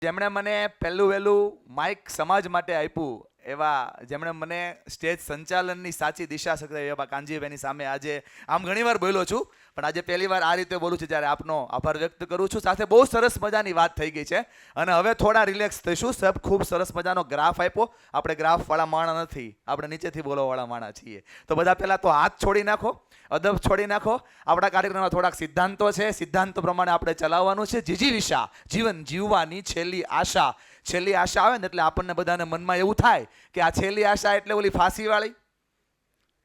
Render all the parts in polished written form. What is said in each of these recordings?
જેમણે મને પહેલું વહેલું માઇક સમાજ માટે આપ્યું એવા જેમણે મને સ્ટેજ સંચાલનની સાચી દિશા શીખવી એવા કાનજીભાઈની સામે આજે આમ ઘણીવાર બોલ્યો છું, પણ આજે પહેલી વાર આ રીતે બોલું છું જ્યારે આપનો આભાર વ્યક્ત કરું છું. સાથે બહુ સરસ મજાની વાત થઈ ગઈ છે અને હવે થોડા રિલેક્સ થઈશું. સાહેબ ખૂબ સરસ મજાનો ગ્રાફ આપ્યો. આપણે ગ્રાફવાળા માણા નથી, આપણે નીચેથી બોલવાવાળા માણા છીએ. તો બધા પહેલાં તો હાથ છોડી નાખો, અદબ છોડી નાખો. આપણા કાર્યક્રમમાં થોડાક સિદ્ધાંતો છે, સિદ્ધાંતો પ્રમાણે આપણે ચલાવવાનું છે. જીજીવિષા, જીવન જીવવાની છેલ્લી આશા. છેલ્લી આશા આવે ને એટલે આપણને બધાને મનમાં એવું થાય કે આ છેલ્લી આશા એટલે ઓલી ફાંસીવાળી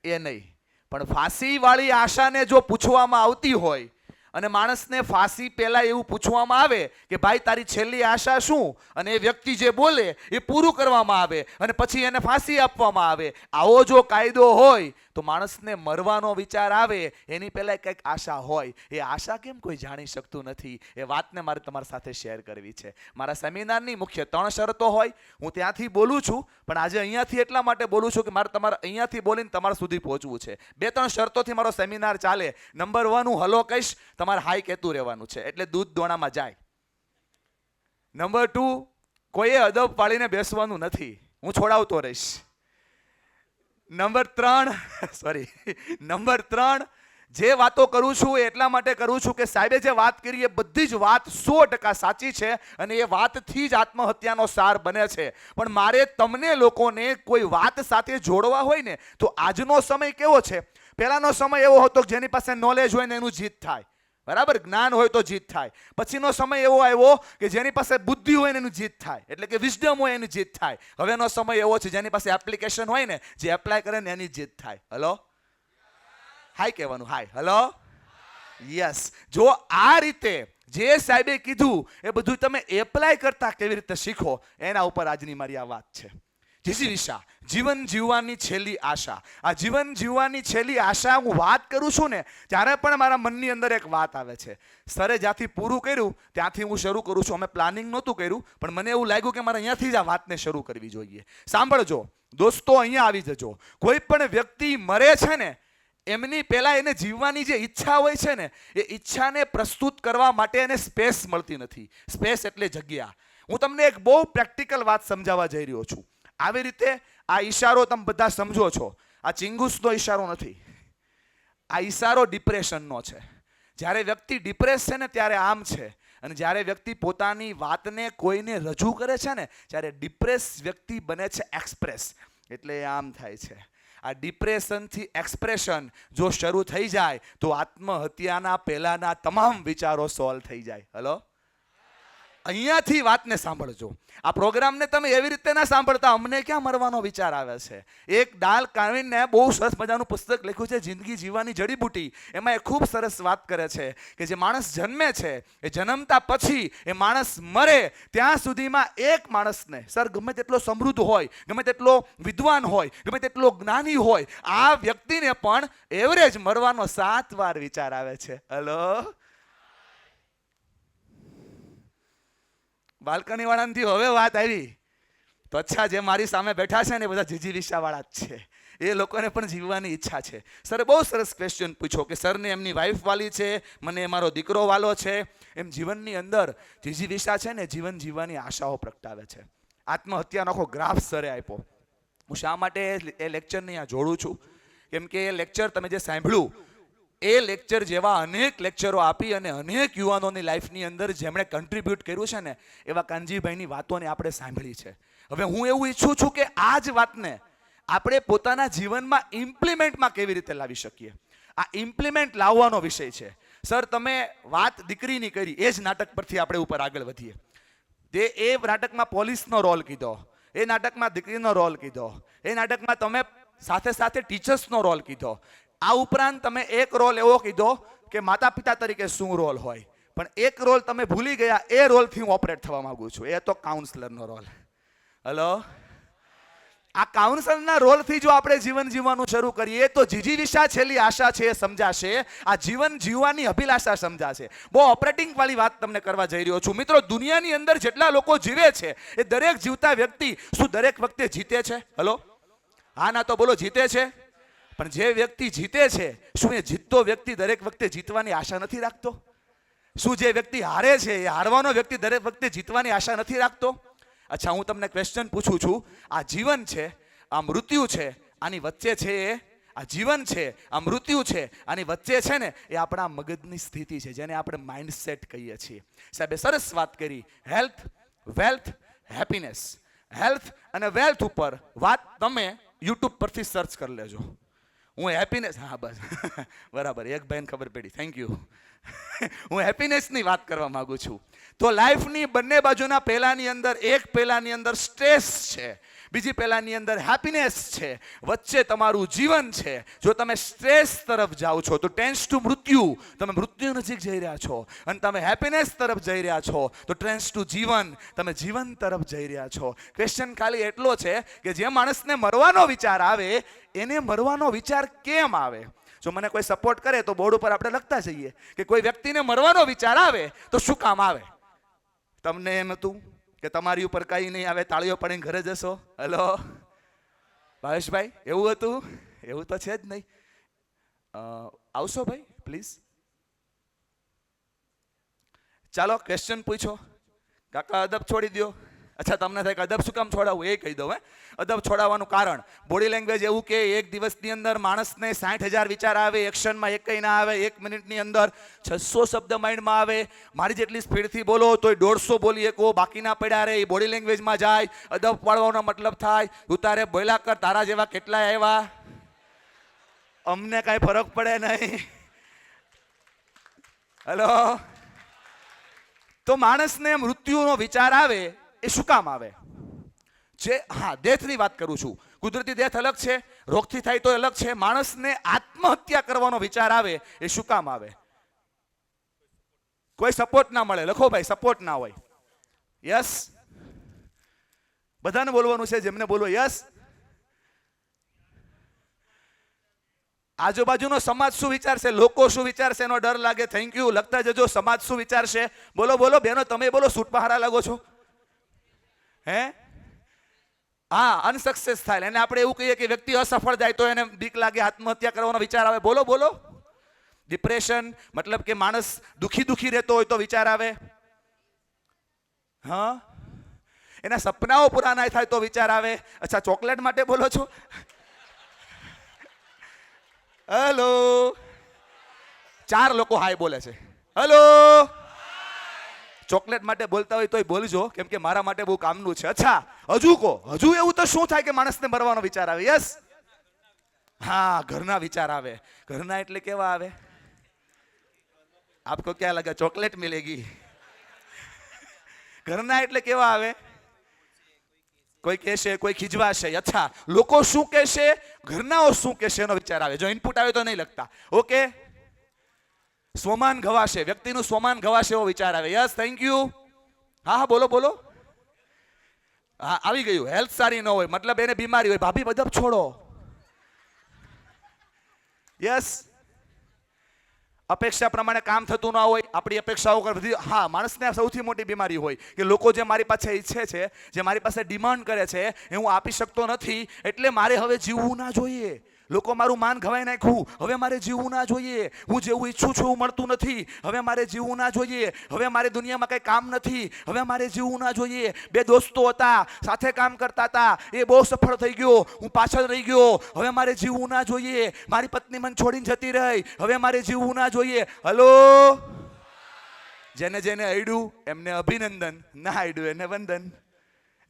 એ નહીં, પણ ફાંસીવાળી આશાને જો પૂછવામાં આવતી હોય અને માણસને ફાંસી પહેલા એવું પૂછવામાં આવે કે ભાઈ તારી છેલ્લી આશા શું, અને એ વ્યક્તિ જે બોલે એ પૂરું કરવામાં આવે અને પછી એને ફાંસી આપવામાં આવે, આવો જો કાયદો હોય તો માણસને મરવાનો વિચાર આવે એની પહેલાં કંઈક આશા હોય. એ આશા કેમ કોઈ જાણી શકતું નથી? એ વાતને મારે તમારી સાથે શેર કરવી છે. મારા સેમિનારની મુખ્ય 3 શરતો હોય. હું ત્યાંથી બોલું છું, પણ આજે અહીંયાથી એટલા માટે બોલું છું કે મારે તમારે અહીંયાથી બોલીને તમારા સુધી પહોંચવું છે. 2-3 શરતોથી મારો સેમિનાર ચાલે. નંબર 1 હું હલો કહીશ, તમારે હાઈ કહેતું રહેવાનું છે એટલે દૂધ દોણામાં જાય. નંબર 2 કોઈએ અદબ પાડીને બેસવાનું નથી, હું છોડાવતો રહીશ. નંબર 3 જે વાતો કરું છું એ એટલા માટે કરું છું કે સાહેબે જે વાત કરી એ બધી જ વાત 100% સાચી છે અને એ વાતથી જ આત્મહત્યાનો સાર બને છે. પણ મારે તમને લોકોને કોઈ વાત સાથે જોડવા હોય ને તો આજનો સમય કેવો છે? પહેલાનો સમય એવો હતો કે જેની પાસે નોલેજ હોય ને એનું જીત થાય, બરાબર, જ્ઞાન હોય તો જીત થાય. પછીનો સમય એવો આવ્યો કે જેની પાસે બુદ્ધિ હોય ને એનું જીત થાય, એટલે કે વિઝડમ હોય એનું જીત થાય. હવેનો સમય એવો છે જેની પાસે એપ્લિકેશન હોય ને, જે એપ્લાય કરે ને એની જીત થાય. હલો, હાય કહેવાનું, હાય, હલો, યસ. જો આ રીતે જે સાહેબે કીધું એ બધું તમે એપ્લાય કરતા કેવી રીતે શીખો, એના ઉપર આજની મારી આ વાત છે. જીજીવિષા, જીવન જીવવાની છેલ્લી આશા. આ જીવન જીવવાની છેલ્લી આશા હું વાત કરું છું ને ત્યારે પણ મારા મનની અંદર એક વાત આવે છે. સરે જ્યાંથી પૂરું કર્યું ત્યાંથી હું શરૂ કરું છું. અમે પ્લાનિંગ નહોતું કર્યું, પણ મને એવું લાગ્યું કે મારે અહીંયાથી જ આ વાતને શરૂ કરવી જોઈએ. સાંભળજો દોસ્તો, અહીંયા આવી જજો. કોઈ પણ વ્યક્તિ મરે છે ને એમની પહેલા એને જીવવાની જે ઈચ્છા હોય છે ને એ ઈચ્છાને પ્રસ્તુત કરવા માટે એને સ્પેસ મળતી નથી. સ્પેસ એટલે જગ્યા. હું તમને એક બહુ પ્રેક્ટિકલ વાત સમજાવવા જઈ રહ્યો છું. આવી રીતે આ ઈશારો તમે બધા સમજો છો, આ ચિંગુસનો ઈશારો નથી, આ ઈશારો ડિપ્રેશનનો છે. જ્યારે વ્યક્તિ ડિપ્રેસ છે ને ત્યારે આમ છે, અને જ્યારે વ્યક્તિ પોતાની વાતને કોઈને રજૂ કરે છે ને ત્યારે ડિપ્રેસ વ્યક્તિ બને છે એક્સપ્રેસ, એટલે આમ થાય છે. આ ડિપ્રેશનથી એક્સપ્રેશન જો શરૂ થઈ જાય તો આત્મહત્યાના પહેલાના તમામ વિચારો સોલ્વ થઈ જાય. હલો, અહીંયાથી વાતને સાંભળજો. આ પ્રોગ્રામને તમે એવી રીતે ના સાંભળતા અમને ક્યાં મરવાનો વિચાર આવે છે. એક ડાલ કાર્વિનને બહુ સરસ મજાનું પુસ્તક લખ્યું છે, જિંદગી જીવવાની જડીબુટી. એમાં એ ખૂબ સરસ વાત કરે છે કે જે માણસ જન્મે છે એ જન્મતા પછી એ માણસ મરે ત્યાં સુધીમાં એક માણસને, સર ગમે તેટલો સમૃદ્ધ હોય, ગમે તેટલો વિદ્વાન હોય, ગમે તેટલો જ્ઞાની હોય, આ વ્યક્તિને પણ એવરેજ મરવાનો 7 વાર વિચાર આવે છે. હલો, બાલ્કની વાળાથી હવે વાત આવી તો અચ્છા, જે મારી સામે બેઠા છે ને એ બધા જીજીવિષા વાળા જ છે. એ લોકોને પણ જીવવાની ઈચ્છા છે. સરે બહુ સરસ ક્વેશ્ચન પૂછ્યો કે સરને એમની વાઈફ વાલી છે, મને મારો દીકરો વાલો છે. એમ જીવનની અંદર જીજીવિષા છે ને જીવન જીવવાની આશાઓ પ્રગટાવે છે. આત્મહત્યાનો આખો ગ્રાફ સરે આપ્યો. હું શા માટે એ લેક્ચરને અહીંયા જોડું છું? કેમ કે એ લેક્ચર તમે જે સાંભળ્યું એ લેક્ચર જેવા અનેક લેક્ચરો આપી અને અનેક યુવાનોની લાઈફની અંદર જેમણે કન્ટ્રીબ્યુટ કર્યું છે ને એવા કાનજીભાઈની વાતોને આપણે સાંભળી છે. હવે હું એવું ઈચ્છું છું કે આ જ વાતને આપણે પોતાના જીવનમાં ઇમ્પ્લિમેન્ટમાં કેવી રીતે લાવી શકીએ. આ ઇમ્પ્લિમેન્ટ લાવવાનો વિષય છે. સર તમે વાત દીકરીની કરી, એ જ નાટક પરથી આપણે ઉપર આગળ વધીએ. એ નાટકમાં પોલીસનો રોલ કીધો, એ નાટકમાં દીકરીનો રોલ કીધો, એ નાટકમાં તમે સાથે સાથે ટીચર્સનો રોલ કીધો. આ ઉપરાંત તમે એક રોલ એવો કીધો કે માતા પિતા તરીકે શું રોલ હોય, પણ એક રોલ તમે ભૂલી ગયા. એ રોલથી હું ઓપરેટ થવા માંગુ છું, એ તો કાઉન્સલરનો રોલ. હલો, આ કાઉન્સલરના રોલથી જો આપણે જીવન જીવવાનું શરૂ કરીએ તો જીજીવિષા છેલ્લી આશા છે એ સમજાશે, આ જીવન જીવવાની અભિલાષા સમજાશે. બહુ ઓપરેટિંગ વાળી વાત તમને કરવા જઈ રહ્યો છું. મિત્રો, દુનિયાની અંદર જેટલા લોકો જીવે છે એ દરેક જીવતા વ્યક્તિ શું દરેક વખતે જીતે છે? હલો, હા ના તો બોલો, જીતે છે? પણ જે વ્યક્તિ જીતે છે શું એ જીતતો વ્યક્તિ દરેક વખતે જીતવાની આશા નથી રાખતો? શું જે વ્યક્તિ હારે છે એ હારવાનો વ્યક્તિ દરેક વખતે જીતવાની આશા નથી રાખતો? અચ્છા, હું તમને ક્વેશ્ચન પૂછું છું. આ જીવન છે, આ મૃત્યુ છે, આની વચ્ચે છે આ જીવન છે, આ મૃત્યુ છે, આની વચ્ચે છે ને એ આપણા મગજની સ્થિતિ છે, જેને આપણે માઇન્ડસેટ કહીએ છીએ. સાહેબે સરસ વાત કરી. Health, wealth, happiness. હેલ્થ અને વેલ્થ ઉપર વાત તમે યુટ્યુબ પરથી સર્ચ કરી લેજો. હું હેપીનેસ, હા બસ બરાબર, એક ભાઈને ખબર પડી, થેન્ક યુ. હું હેપીનેસની વાત કરવા માંગુ છું. તો લાઈફની બંને બાજુના પહેલાની અંદર, એક પહેલાની અંદર સ્ટ્રેસ છે, બીજી પહેલાની અંદર હેપીનેસ છે, વચ્ચે તમારું જીવન છે. જો તમે સ્ટ્રેસ તરફ જાઓ છો તો ટેન્સ ટુ મૃત્યુ, તમે મૃત્યુ નજીક જઈ રહ્યા છો. અને તમે હેપીનેસ તરફ જઈ રહ્યા છો તો ટેન્સ ટુ જીવન, તમે જીવન તરફ જઈ રહ્યા છો. ક્વેશ્ચન ખાલી એટલો છે કે જે માણસને મરવાનો વિચાર આવે એને મરવાનો વિચાર કેમ આવે? જો મને કોઈ સપોર્ટ કરે તો બોર્ડ ઉપર આપણે લખતા જઈએ કે કોઈ વ્યક્તિને મરવાનો વિચાર આવે તો શું કામ આવે? તમને એમ હતું કે તમારી ઉપર કઈ નહીં આવે, તાળીઓ પડીને ઘરે જશો? હેલો ભાવેશભાઈ, એવું હતું? એવું તો છે જ નહીં. આવશો ભાઈ પ્લીઝ. ચાલો ક્વેશ્ચન પૂછો. કાકા અદબ છોડી દો. અચ્છા, તમને થાય કે અદબ શું કામ છોડાવવું, એ કહી દઉં. અદબ છોડાવવાનું કારણ બોડી લેંગ્વેજ એવું કે એક દિવસની અંદર માણસને 60,000 વિચાર આવે, એક્શનમાં એક કઈ ના આવે. 1 મિનિટની અંદર 600 શબ્દ માઇન્ડમાં આવે. મારી જેટલી સ્પીડથી બોલો તોય 150 બોલી શકો, બાકીના પડ્યા રહે એ બોડી લેંગ્વેજમાં જાય. અદબ પાડવાનો મતલબ થાય તું તારે બોલ્યા કર, તારા જેવા કેટલાય આવ્યા, અમને કાંઈ ફરક પડે નહીં. હેલો, તો માણસને મૃત્યુનો વિચાર આવે એ શું કામ આવે? જે ડેથની વાત કરું છું. કુદરતી ડેથ અલગ છે, રોગથી થાય તો અલગ છે. માણસને આત્મહત્યા કરવાનો વિચાર આવે એ શું કામ આવે? કોઈ સપોર્ટ ના મળે, લખો ભાઈ, સપોર્ટ ના હોય. યસ, બધાને બોલવાનું છે, જેમને બોલવો. યસ. આજુબાજુનો સમાજ શું વિચારશે, લોકો શું વિચારશે એનો ડર લાગે. થેન્ક યુ, લખતા જજો. સમાજ શું વિચારશે? બોલો બોલો બહેનો, તમે બોલો. સૂટ પહારા લાગો છો. હે? હા, અનસક્સેસ થાય એને આપણે એવું કહીએ કે વ્યક્તિ અસફળ જાય તો એને બીક લાગે, આત્મહત્યા કરવાનો વિચાર આવે. બોલો બોલો. ડિપ્રેશન મતલબ કે માણસ દુખી રહેતો હોય તો વિચાર આવે. હા, એના સપનાઓ પૂરા ના થાય તો વિચાર આવે. અચ્છા, ચોકલેટ માટે બોલો છો? હેલો, 4 લોકો હાય બોલે છે. હેલો, ચોકલેટ માટે બોલતા હોય તોય બોલજો, કેમ કે મારા માટે બહુ કામનું છે. અચ્છા, હજુ કહો, હજુ એવું તો શું થાય કે માણસને મરવાનો વિચાર આવે? યસ. હા, ઘરના વિચાર આવે. ઘરના એટલે કેવા આવે? આપકો ક્યાં લગા ચોકલેટ મિલેગી? ઘરના એટલે કેવા આવે? કોઈ કહેશે, કોઈ ખીજવાશે. અચ્છા, લોકો શું કહેશે, ઘરનાઓ શું કહેશે એનો વિચાર આવે. જો ઇનપુટ આવે તો નહીં લખતા. ઓકે. સ્વમાન ગવાશે, વ્યક્તિનું સ્વમાન ગવાશે એવો વિચાર આવે. Yes, thank you. હા હા, બોલો બોલો. હા, આવી ગયું. હેલ્થ સારી ન હોય મતલબ એને બીમારી હોય. ભાભી બધબ છોડો. યસ. અપેક્ષા પ્રમાણે કામ થતું ના હોય, આપણી અપેક્ષાઓ બધી. હા, માણસને સૌથી મોટી બીમારી હોય કે લોકો જે મારી પાસે ઈચ્છે છે, જે મારી પાસે ડિમાન્ડ કરે છે એ હું આપી શકતો નથી, એટલે મારે હવે જીવવું ના જોઈએ. લોકો મારું માન ઘવાઈ નાખ્યું, હવે મારે જીવવું ના જોઈએ. હું જેવું ઈચ્છું છું એવું મળતું નથી, હવે મારે જીવવું ના જોઈએ. હવે મારે દુનિયામાં કંઈ કામ નથી, હવે મારે જીવવું ના જોઈએ. 2 દોસ્તો હતા, સાથે કામ કરતા હતા, એ બહુ સફળ થઈ ગયો, હું પાછળ રહી ગયો. હવે મારે જીવવું ના જોઈએ. મારી પત્ની મને છોડીને જતી રહી, હવે મારે જીવવું ના જોઈએ. હલો, જેને જેને અડ્યું એમને અભિનંદન, ના અડ્યું એને વંદન.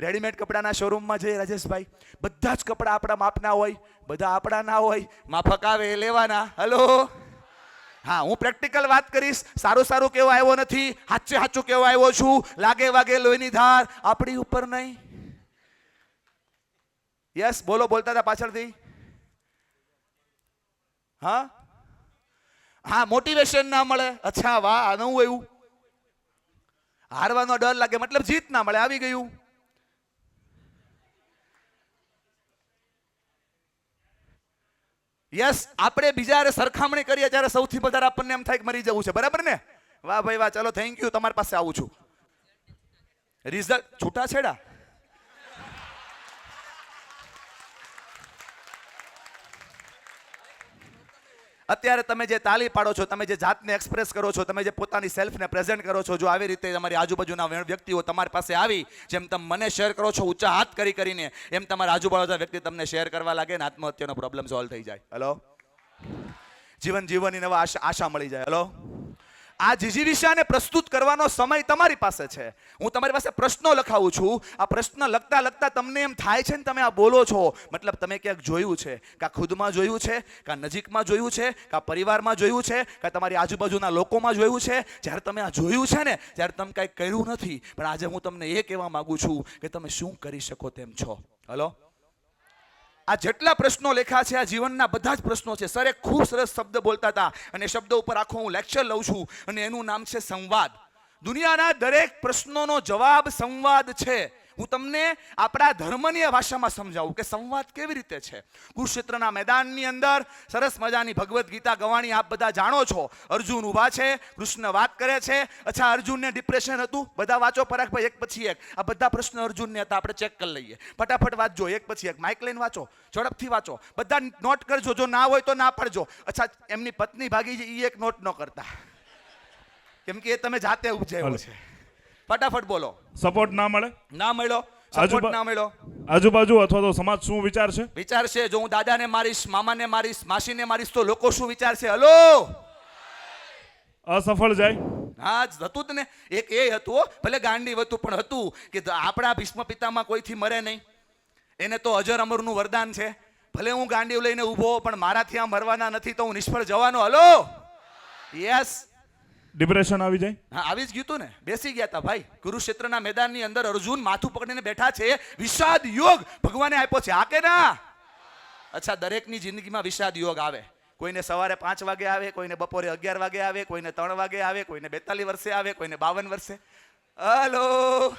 રેડીમેડ કપડાના શોરૂમમાં જઈએ રાજેશભાઈ, બધા જ કપડા આપણા માપના હોય, બધા આપણા ના હોય. માફક આવે એ લેવાના. હલો, હા, હું પ્રેક્ટિકલ વાત કરીશ. સારું કેવો આવ્યો નથી, સાચું કેવો આવ્યો છું. લાગે વાગે લોહીની ધાર આપણી ઉપર નહીં. યસ, બોલો. બોલતા હતા પાછળથી. હા હા, મોટિવેશન ના મળે. અચ્છા, વાહ, આનું એવું. હારવાનો ડર લાગે મતલબ જીત ના મળે. આવી ગયું. યસ, આપણે બીજા સરખામણી કરીએ જ્યારે સૌથી વધારે આપણને એમ થાય કે મરી જવું છે. બરાબર ને? વાહ ભાઈ વાહ, ચલો થેન્ક યુ. તમારી પાસે આવું છું. રિઝલ્ટ છૂટાછેડા. અત્યારે તમે જે તાલી પાડો છો, તમે જે જાતને એક્સપ્રેસ કરો છો, તમે જે પોતાની સેલ્ફને પ્રેઝન્ટ કરો છો, જો આવી રીતે તમારી આજુબાજુના વ્યક્તિઓ તમારી પાસે આવી, જેમ તમે મને શેર કરો છો ઊંચા હાથ કરીને, એમ તમારા આજુબાજુના વ્યક્તિ તમને શેર કરવા લાગે ને આત્મહત્યાનો પ્રોબ્લેમ સોલ્વ થઈ જાય. હલો, જીવન જીવવાની નવા આશા મળી જાય. હલો, આ જીજીવિષાને પ્રસ્તુત કરવાનો સમય તમારી પાસે છે. હું તમારી પાસે પ્રશ્નો લખાવું છું. આ પ્રશ્ન લખતા લખતા તમને એમ થાય છે ને તમે આ બોલો છો, મતલબ તમે ક્યાંક જોયું છે, કાં ખુદમાં જોયું છે, કાં નજીકમાં જોયું છે, કાં પરિવારમાં જોયું છે, કાં તમારી આજુબાજુના લોકોમાં જોયું છે. જ્યારે તમે આ જોયું છે ને, ત્યારે તમે કાંઈ કર્યું નથી, પણ આજે હું તમને એ કહેવા માંગુ છું કે તમે શું કરી શકો તેમ છો. હલો, આ જેટલા પ્રશ્નો લેખા છે, આ જીવનના બધા જ પ્રશ્નો છે. સર એક ખૂબ સરસ શબ્દ બોલતા હતા અને શબ્દ ઉપર આખો હું લેક્ચર લઉં છું અને એનું નામ છે સંવાદ. દુનિયાના દરેક પ્રશ્નોનો જવાબ સંવાદ છે. હું તમને આપણા ધર્મની ભાષામાં સમજાવું કે સંવાદ કેવી રીતે છે. કુરુક્ષેત્રના મેદાનની અંદર સરસ મજાની ભગવદ્ ગીતા ગવાણી આપ બધા જાણો છો. અર્જુન ઊભા છે, કૃષ્ણ વાત કરે છે. અચ્છા, અર્જુનને ડિપ્રેશન હતું? બધા વાંચો પરાગભાઈ, એક પછી એક. આ બધા પ્રશ્ન અર્જુનને હતા, આપણે ચેક કરી લઈએ. ફટાફટ વાંચજો, એક પછી એક. માઇક લઈને વાંચો, ઝડપથી વાંચો, બધા નોટ કરજો. જો ના હોય તો ના પાડજો. અચ્છા, એમની પત્ની ભાગી છે, એ એક નોટ ન કરતા, કેમ કે એ તમે જાતે ઉપજાવ્યો છે. ફટાફટ બોલો. સપોર્ટ ના મળે? ના મળ્યો. સપોર્ટ ના મળ્યો. આજુબાજુ અથવા તો સમાજ શું વિચાર છે? વિચાર છે, જો હું દાદાને મારીશ, મામાને મારીશ, માસીને મારીશ તો લોકો શું વિચારશે? હલો, અસફળ જાય. હા, હતું જ ને. એક એ હતું, ભલે ગાંડી હતું, પણ હતું કે આપણા ભીષ્મ પિતામાં કોઈથી મરે નહીં, એને તો અજર અમરનું વરદાન છે. ભલે હું ગાંડી લઈને ઊભો, પણ મારાથી આ મરવાના નથી, તો હું નિષ્ફળ જવાનો. Hello, yes. ડિપ્રેશન આવી જાય? હા, આવી જ ગયું તું ને. બેસી ગયા હતા ભાઈ. કુરુક્ષેત્રના મેદાનની અંદર અર્જુન માથું પકડીને બેઠા છે. વિષાદ યોગ ભગવાને આપ્યો છે, હા કે ના? અચ્છા, દરેકની જિંદગીમાં વિષાદ યોગ આવે. કોઈને સવારે 5 વાગે આવે, કોઈને બપોરે 11 વાગે આવે, કોઈને 3 વાગે આવે, કોઈને 42 વર્ષે આવે, કોઈને 52 વર્ષે. હલો,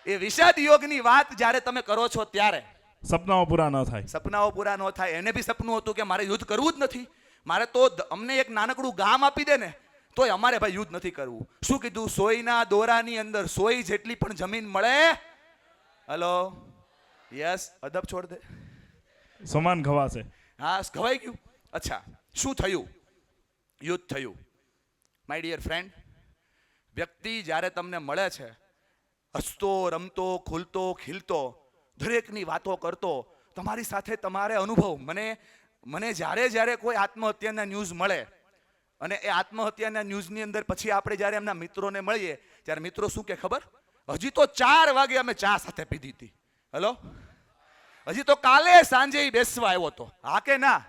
એ વિષાદ યોગની વાત જ્યારે તમે કરો છો ત્યારે સપનાઓ પૂરા ન થાય. સપનાઓ પૂરા ન થાય. એને બી સપનું હતું કે મારે યુદ્ધ કરવું જ નથી, મારે તો અમને એક નાનકડું ગામ આપી દે ને તોય અમારે ભાઈ યુદ્ધ નથી કરવું. શું કીધું? સોયના દોરાની અંદર સોય જેટલી પણ જમીન મળે. Hello, yes. અદબ છોડ દે. સમાન ખવાશે. હા, ખવાઈ ગયું. અચ્છા, શું થયું? યુદ્ધ થયું. માય ડિયર ફ્રેન્ડ, વ્યક્તિ જ્યારે તમને મળે છે, હસતો રમતો ખુલતો ખીલતો, દરેકની વાતો કરતો, તમારી સાથે તમારે અનુભવ. મને જ્યારે કોઈ આત્મહત્યાના ન્યૂઝ મળે અને એ આત્મહત્યાના ન્યૂઝની અંદર પછી આપણે જ્યારે એમના મિત્રોને મળીએ ત્યારે મિત્રો શું કે ખબર? હજી તો 4 વાગે અમે ચા સાથે પીધી હતી. હલો, હજી તો કાલે સાંજે બેસવા આવ્યો હતો, હા કે ના?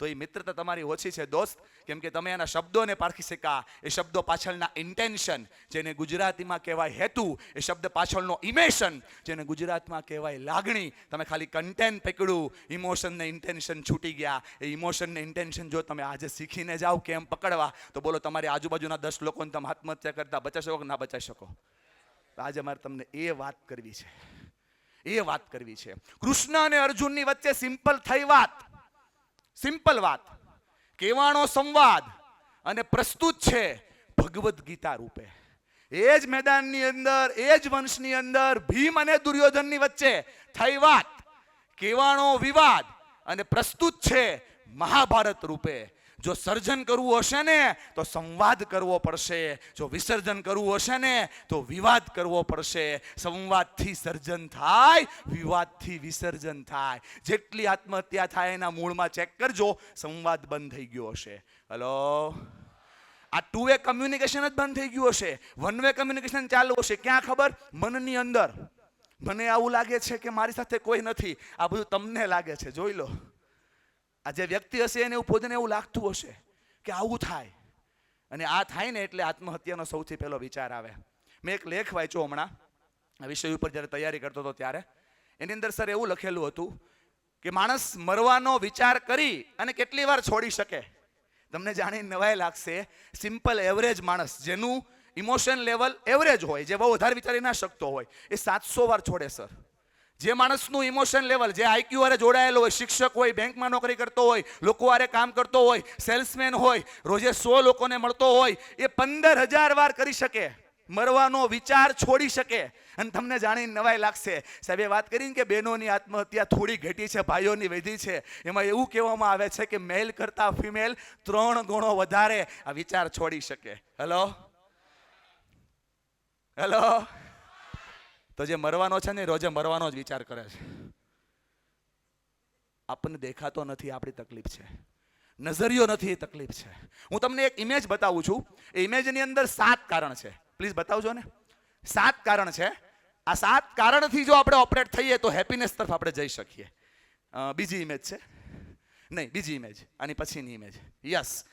તો એ મિત્રતા તમારી ઓછી છે દોસ્ત, કેમ કે તમે એના શબ્દોને પારખી શકા. એ શબ્દો પાછળના ઇન્ટેન્શન, જેને ગુજરાતીમાં કહેવાય હેતુ, એ શબ્દ પાછળનો ઇમેશન, જેને ગુજરાતમાં કહેવાય લાગણી. તમે ખાલી કન્ટેન્ટ પકડ્યું, ઇમોશન ને ઇન્ટેન્શન છૂટી ગયા. એ ઇમોશન ને ઇન્ટેન્શન જો તમે આજે શીખીને જાઓ કેમ પકડવા, તો બોલો તમારી આજુબાજુના 10 લોકોને તમે આત્મહત્યા કરતા બચાવી શકો કે ના બચાવી શકો? આજે મારે તમને એ વાત કરવી છે, એ વાત કરવી છે. કૃષ્ણ અને અર્જુનની વચ્ચે સિમ્પલ થઈ વાત, સિમ્પલ વાત, કહેવાનો સંવાદ અને પ્રસ્તુત છે ભગવદ્ ગીતા રૂપે. એ જ મેદાનની અંદર, એ જ વંશની અંદર ભીમ અને દુર્યોધનની વચ્ચે થઈ વાત, કહેવાનો વિવાદ અને પ્રસ્તુત છે મહાભારત રૂપે. જો સર્જન કરવું હશે ને તો સંવાદ કરવો પડશે, જો વિસર્જન કરવું હશે ને તો વિવાદ કરવો પડશે. સંવાદથી સર્જન થાય, વિવાદથી વિસર્જન થાય. જેટલી આત્મહત્યા થાય એના મૂળમાં ચેક કરજો, સંવાદ બંધ થઈ ગયો હશે. હલો, આ 2 વે કમ્યુનિકેશન જ બંધ થઈ ગયું હશે, 1 વે કમ્યુનિકેશન ચાલુ હશે. ક્યાં ખબર? મનની અંદર. મને આવું લાગે છે કે મારી સાથે કોઈ નથી, આ બધું તમને લાગે છે. જોઈ લો, આ જે વ્યક્તિ હશે એને પોતાને એવું લાગતું હશે કે આવું થાય, અને આ થાય ને એટલે આત્મહત્યાનો સૌથી પહેલો વિચાર આવે. મેં એક લેખ વાંચ્યો હમણાં આ વિષય ઉપર જ્યારે તૈયારી કરતો હતો ત્યારે. એની અંદર સર એવું લખેલું હતું કે માણસ મરવાનો વિચાર કરી અને કેટલી વાર છોડી શકે. તમને જાણીને નવાઈ લાગશે, સિમ્પલ એવરેજ માણસ જેનું ઇમોશન લેવલ એવરેજ હોય, જે બહુ વધારે વિચારી ના શકતો હોય, એ 700 વાર છોડે સર. જે માણસનું ઇમોશન લેવલ, જે આઈક્યુ વાળે જોડાયેલો હોય, શિક્ષક હોય, બેંકમાં નોકરી કરતો હોય, લોકો વાળે કામ કરતો હોય, સેલ્સમેન હોય, રોજે 100 લોકોને મળતો હોય, એ 15,000 વાર કરી શકે, મરવાનો વિચાર છોડી શકે. અને તમને જાણીને નવાઈ લાગશે. સાહેબે વાત કરીને કે બહેનોની આત્મહત્યા થોડી ઘટી છે, ભાઈઓની વધી છે. એમાં એવું કહેવામાં આવે છે કે મેલ કરતા ફિમેલ 3 ગણો વધારે આ વિચાર છોડી શકે. હેલો, તો જે મરવાનો છે ને રોજે મરવાનો જ વિચાર કરે છે. આપણને દેખાતો નથી, આપણી તકલીફ છે. નજરિયો નથી, એ તકલીફ છે. હું તમને એક ઇમેજ બતાવું છું. એ ઇમેજની અંદર 7 કારણ છે. પ્લીઝ બતાવજો ને. 7 કારણ છે. આ 7 કારણથી જો આપણે ઓપરેટ થઈએ તો હેપીનેસ તરફ આપણે જઈ શકીએ. બીજી ઇમેજ છે, નહીં બીજી ઇમેજ, આની પછીની ઇમેજ. યસ,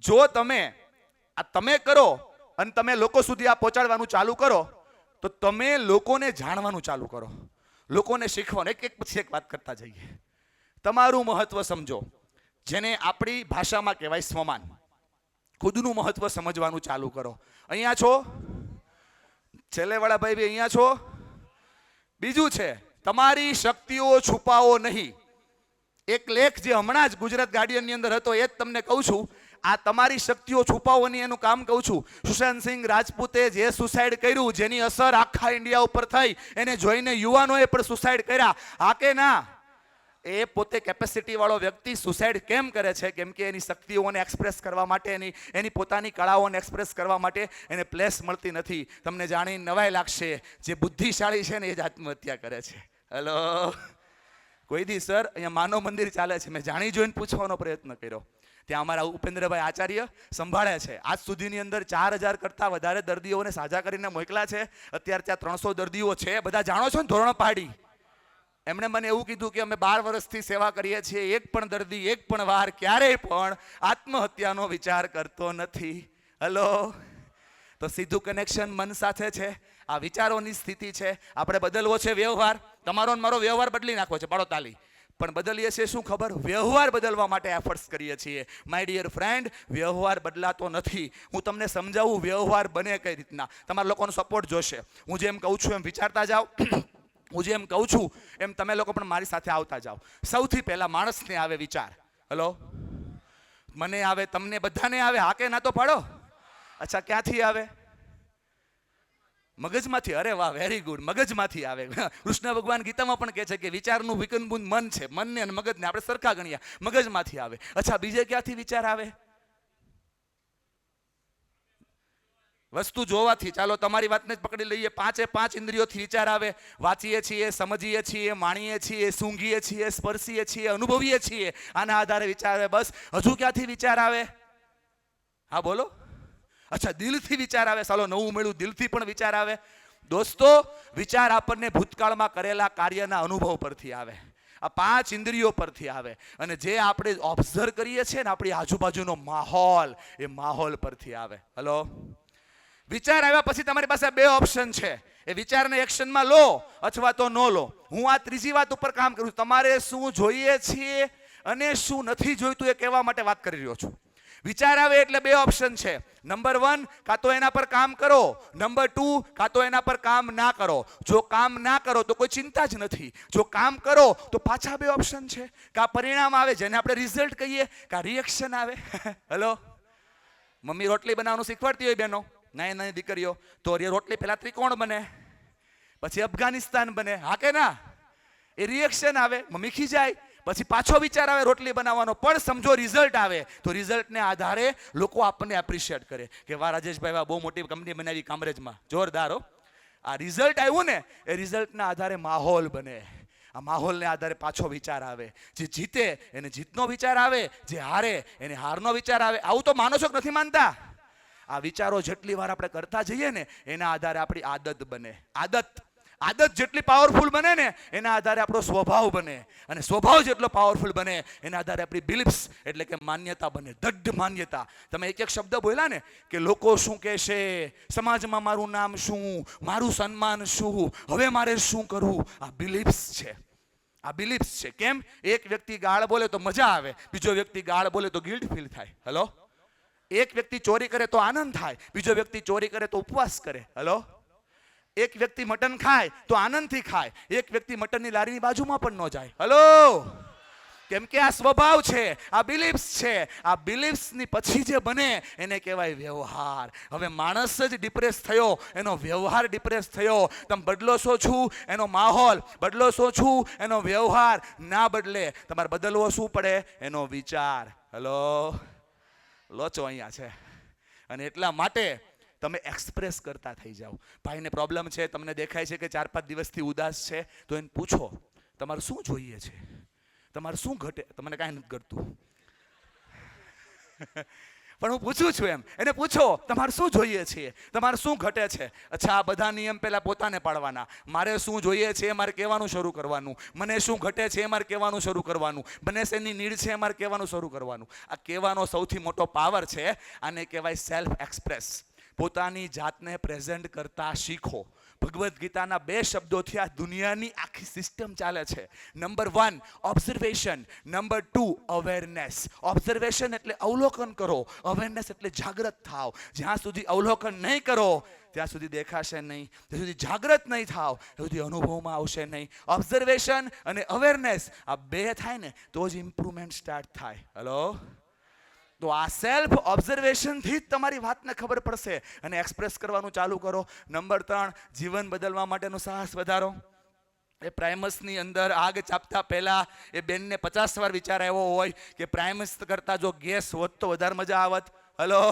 જો તમે કરો અને તમે લોકો સુધી આ પહોંચાડવાનું ચાલુ કરો તો તમે લોકોને જાણવાનું ચાલુ કરો, લોકોને શીખવાનું. એક પછી એક વાત કરતા જઈએ. તમારું મહત્વ સમજો, જેને આપણી ભાષામાં કહેવાય સ્વમાન. ખુદનું મહત્વ સમજવાનું ચાલુ કરો. અહીંયા છો, છેલ્લેવાળા ભાઈ બી અહીંયા છો. બીજું છે, તમારી શક્તિઓ છુપાવો નહીં. એક લેખ જે હમણાં જ ગુજરાત ગાર્ડિયનની અંદર હતો, એ જ તમને કહું છું. આ તમારી શક્તિઓ છુપાવવાની એનું કામ કહું છું. સુશાંત સિંહ રાજપૂતે જે સુસાઇડ કર્યું, જેની અસર આખા ઇન્ડિયા ઉપર થઈ, એને જોઈને યુવાનોએ પણ સુસાઇડ કર્યા. હા કે ના? એ પોતે કેપેસિટી વાળો વ્યક્તિ સુસાઇડ કેમ કરે છે? કેમ કે એની શક્તિઓને એક્સપ્રેસ કરવા માટે, એની પોતાની કળાઓને એક્સપ્રેસ કરવા માટે એને પ્લેસ મળતી નથી. તમને જાણીને નવાઈ લાગશે, જે બુદ્ધિશાળી છે ને એ જ આત્મહત્યા કરે છે. હેલો, કોઈ દી સર અહીંયા માનવ મંદિર ચાલે છે, મેં જાણી જોઈને પૂછવાનો પ્રયત્ન કર્યો. ત્યાં અમારા ઉપેન્દ્રભાઈ આચાર્ય સંભાળે છે. આજ સુધીની અંદર 4000 કરતાં વધારે દર્દીઓને સાજા કરીને મોકલા છે. અત્યારે ત્યાં 300 દર્દીઓ છે. બધા જાણો છો ને, ધોરણ પાડી. એમણે મને એવું કીધું કે અમે 12 વર્ષથી સેવા કરીએ છીએ, એક પણ દર્દી એક પણ વાર ક્યારેય પણ આત્મહત્યાનો વિચાર કરતો નથી. હેલો, તો સીધું કનેક્શન મન સાથે છે. આ વિચારોની સ્થિતિ છે. આપણે બદલવો છે વ્યવહાર. તમારો ને મારો વ્યવહાર બદલી નાખવો છે, પાડો તાલી. પણ બદલીએ છીએ શું ખબર? વ્યવહાર બદલવા માટે એફર્ટ્સ કરીએ છીએ. માય ડિયર ફ્રેન્ડ, વ્યવહાર બદલાતો નથી. હું તમને સમજાવું વ્યવહાર બને કઈ રીતના. તમારા લોકોનો સપોર્ટ જોશે. હું જેમ કહું છું એમ વિચારતા જાઓ. હું જેમ કહું છું એમ તમે લોકો પણ મારી સાથે આવતા જાઓ. સૌથી પહેલા માણસને આવે વિચાર. હેલો, મને આવે, તમને બધાને આવે. હા કે ના તો પાડો. અચ્છા, ક્યાંથી આવે? મગજમાંથી. અરે વાહ, વેરી ગુડ. મગજમાંથી આવે. કૃષ્ણ ભગવાન ગીતામાં પણ કહે છે કે વિચારનું વિકનબુંદ મન છે. મનને અને મગજને આપણે સરખા ગણ્યા. મગજમાંથી આવે. અચ્છા, બીજે ક્યાંથી વિચાર આવે? વસ્તુ જોવાથી. ચાલો તમારી વાતને જ પકડી લઈએ. 5 ઇન્દ્રિયોથી વિચાર આવે. વાંચીએ છીએ, સમજીએ છીએ, માણીએ છીએ, સૂંઘીએ છીએ, સ્પર્શીએ છીએ, અનુભવીએ છીએ. આના આધારે વિચાર આવે. બસ. હજુ ક્યાંથી વિચાર આવે? હા બોલો. અચ્છા, દિલથી વિચાર આવે. ચાલો નવું મળ્યું, દિલથી પણ વિચાર આવે. દોસ્તો, વિચાર આપણને ભૂતકાળમાં કરેલા કાર્યના અનુભવ પરથી આવે. આ 5 ઇન્દ્રિયો પરથી આવે. અને જે આપણે ઓબ્ઝર્વ કરીએ છીએ ને આપણી આજુબાજુનો માહોલ, એ માહોલ પરથી આવે. હેલો, વિચાર આવ્યા પછી તમારી પાસે 2 ઓપ્શન છે. એ વિચારને એક્શનમાં લો અથવા તો ન લો. હું આ ત્રીજી વાત ઉપર કામ કરું છું. તમારે શું જોઈએ છે અને શું નથી જોઈતું એ કહેવા માટે વાત કરી રહ્યો છું. વિચાર આવે એટલે 2 ઓપ્શન છે. નંબર 1, કાં તો એના પર કામ કરો. નંબર 2, કાં તો એના પર કામ ના કરો. જો કામ ના કરો તો કોઈ ચિંતા જ નથી. જો કામ કરો તો પાછા 2 ઓપ્શન છે. કાં પરિણામ આવે, જેને આપણે રિઝલ્ટ કહીએ, કાં રિએક્શન આવે. હેલો, મમ્મી રોટલી બનાવવાનું શીખવાડતી હોય બહેનો, નાની દીકરીઓ, તો રોટલી પહેલા ત્રિકોણ બને, પછી અફઘાનિસ્તાન બને. હા કે ના? એ રિએક્શન આવે. મમ્મી ખીજાય, પછી પાછો વિચાર આવે રોટલી બનાવવાનો. પણ સમજો રિઝલ્ટ આવે તો રિઝલ્ટને આધારે લોકો આપણને એપ્રિશિએટ કરે કે વાહ રાજેશભાઈ, બહુ મોટી કંપની બનાવી કામરેજમાં, જોરદાર હો. આ રિઝલ્ટ આવ્યું ને, એ રિઝલ્ટના આધારે માહોલ બને. આ માહોલને આધારે પાછો વિચાર આવે. જે જીતે એને જીતનો વિચાર આવે, જે હારે એને હારનો વિચાર આવે. આવું તો માનો છો કે નથી માનતા? આ વિચારો જેટલી વાર આપણે કરતા જઈએ ને, એના આધારે આપણી આદત બને. આદત જેટલી પાવરફુલ બને ને, એના આધારે આપણો સ્વભાવ બને. અને સ્વભાવ જેટલો પાવરફુલ બને, એના આધારે આપણી બિલીફ્સ એટલે કે માન્યતા બને. દઢ માન્યતા. તમે એક શબ્દ બોલ્યા ને કે લોકો શું કહેશે, સમાજમાં મારું નામ શું, મારું સન્માન શું, હવે મારે શું કરવું. આ બિલીફ્સ છે. આ બિલીફ્સ છે. કેમ? એક વ્યક્તિ ગાળ બોલે તો મજા આવે, બીજો વ્યક્તિ ગાળ બોલે તો ગિલ્ટ ફીલ થાય. હેલો, એક વ્યક્તિ ચોરી કરે તો આનંદ થાય, બીજો વ્યક્તિ ચોરી કરે તો ઉપવાસ કરે. હેલો, એક વ્યક્તિ મટન ખાય તો આનંદથી ખાય, એક વ્યક્તિ મટનની લારીની બાજુમાં પણ ન જાય. હેલો, કેમ કે આ સ્વભાવ છે, આ બિલીફ્સ છે. આ બિલીફ્સની પછી જે બને એને કહેવાય વ્યવહાર. હવે માણસ જ ડિપ્રેસ થયો, એનો વ્યવહાર ડિપ્રેસ થયો. તમે બદલો છો છું એનો માહોલ, બદલો છો છું એનો વ્યવહાર ના બદલે. તમારે બદલવો શું પડે? એનો વિચાર. હેલો, લોચો અહીંયા છે. અને એટલા માટે તમે એક્સપ્રેસ કરતા થઈ જાઓ. ભાઈને પ્રોબ્લેમ છે, તમને દેખાય છે કે 4-5 દિવસથી ઉદાસ છે, તો એને પૂછો તમારે શું જોઈએ છે, તમારે શું ઘટે? તમને કાંઈ નથી ઘટતું, પણ હું પૂછું છું એમ. એને પૂછો તમારે શું જોઈએ છે, તમારે શું ઘટે છે. અચ્છા, આ બધા નિયમ પહેલા પોતાને પાડવાના. મારે શું જોઈએ છે એ મારે કહેવાનું શરૂ કરવાનું. મને શું ઘટે છે એ મારે કહેવાનું શરૂ કરવાનું. મને શેની નીડ છે એ મારે કહેવાનું શરૂ કરવાનું. આ કહેવાનો સૌથી મોટો પાવર છે. આને કહેવાય સેલ્ફ એક્સપ્રેસ. પોતાની જાતને પ્રેઝન્ટ કરતા શીખો. ભગવદ્ ગીતાના 2 શબ્દોથી આ દુનિયાની આખી સિસ્ટમ ચાલે છે. Number 1 observation, number 2 awareness. Observation એટલે અવલોકન કરો, અવેરનેસ એટલે જાગૃત થાવ. જ્યાં સુધી અવલોકન નહીં કરો ત્યાં સુધી દેખાશે નહીં, ત્યાં સુધી જાગૃત નહીં થાવ ત્યાં સુધી અનુભવમાં આવશે નહીં. ઓબ્ઝર્વેશન અને અવેરનેસ આ 2 થાય ને તો જ ઇમ્પ્રુવમેન્ટ સ્ટાર્ટ થાય. હેલો, તો આ સેલ્ફ ઓબ્ઝર્વેશનથી જ તમારી વાતને ખબર પડશે અને એક્સપ્રેસ કરવાનું ચાલુ કરો. નંબર 3 જીવન બદલવા માટેનો સાહસ વધારો. એ પ્રાઇમસની અંદર આગ ચાપતા પહેલા એ બેનને 50 વાર વિચાર આવ્યો હોય કે પ્રાઇમસ કરતા જો ગેસ હોત તો વધારે મજા આવત. હલો,